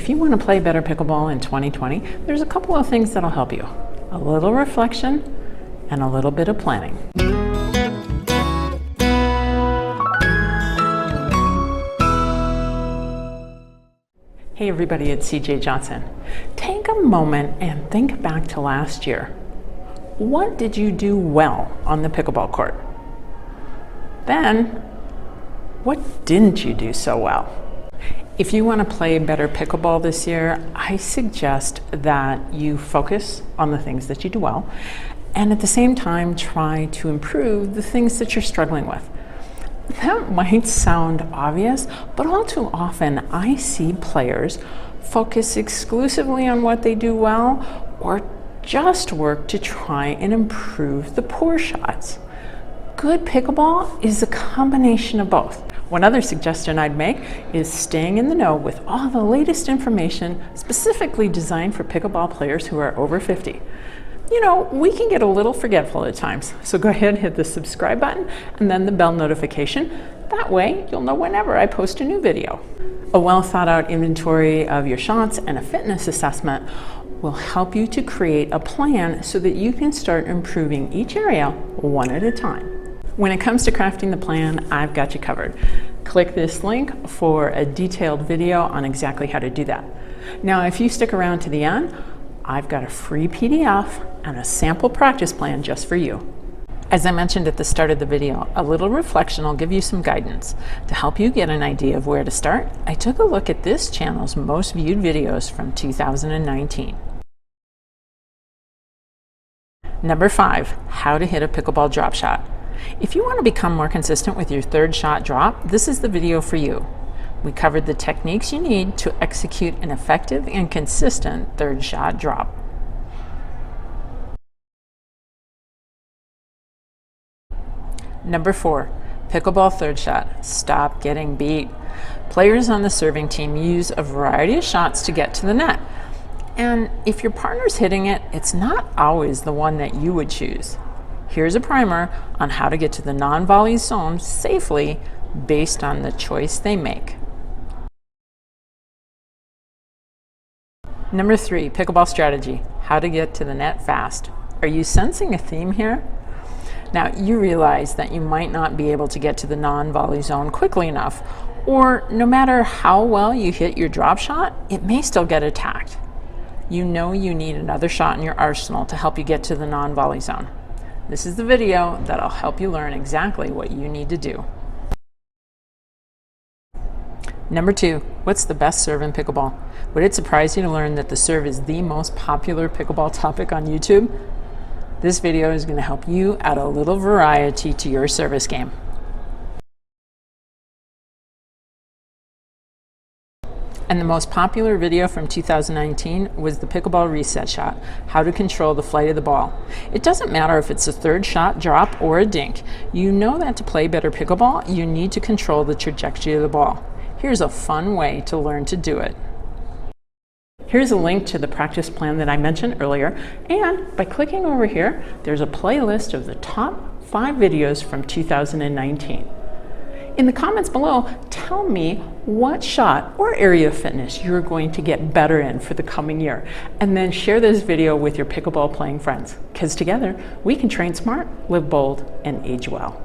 If you want to play better pickleball in 2020, there's a couple of things that'll help you. A little reflection and a little bit of planning. Hey everybody, it's CJ Johnson. Take a moment and think back to last year. What did you do well on the pickleball court? Then, what didn't you do so well? If you want to play better pickleball this year, I suggest that you focus on the things that you do well, and at the same time try to improve the things that you're struggling with. That might sound obvious, but all too often I see players focus exclusively on what they do well or just work to try and improve the poor shots. Good pickleball is a combination of both. One other suggestion I'd make is staying in the know with all the latest information specifically designed for pickleball players who are over 50. You know, we can get a little forgetful at times, so go ahead and hit the subscribe button and then the bell notification. That way you'll know whenever I post a new video. A well thought out inventory of your shots and a fitness assessment will help you to create a plan so that you can start improving each area one at a time. When it comes to crafting the plan, I've got you covered. Click this link for a detailed video on exactly how to do that. Now, if you stick around to the end, I've got a free PDF and a sample practice plan just for you. As I mentioned at the start of the video, a little reflection will give you some guidance. To help you get an idea of where to start, I took a look at this channel's most viewed videos from 2019. Number 5, how to hit a pickleball drop shot. If you want to become more consistent with your third shot drop, this is the video for you. We covered the techniques you need to execute an effective and consistent third shot drop. Number 4, pickleball third shot. Stop getting beat. Players on the serving team use a variety of shots to get to the net. And if your partner's hitting it, it's not always the one that you would choose. Here's a primer on how to get to the non-volley zone safely based on the choice they make. Number 3, pickleball strategy. How to get to the net fast. Are you sensing a theme here? Now, you realize that you might not be able to get to the non-volley zone quickly enough, or no matter how well you hit your drop shot, it may still get attacked. You know you need another shot in your arsenal to help you get to the non-volley zone. This is the video that'll help you learn exactly what you need to do. Number 2, what's the best serve in pickleball? Would it surprise you to learn that the serve is the most popular pickleball topic on YouTube? This video is going to help you add a little variety to your service game. And the most popular video from 2019 was the pickleball reset shot, how to control the flight of the ball. It doesn't matter if it's a third shot drop or a dink. You know that to play better pickleball, you need to control the trajectory of the ball. Here's a fun way to learn to do it. Here's a link to the practice plan that I mentioned earlier, and by clicking over here, there's a playlist of the top 5 videos from 2019. In the comments below, tell me what shot or area of fitness you're going to get better in for the coming year, and then share this video with your pickleball playing friends, because together we can train smart, live bold, and age well.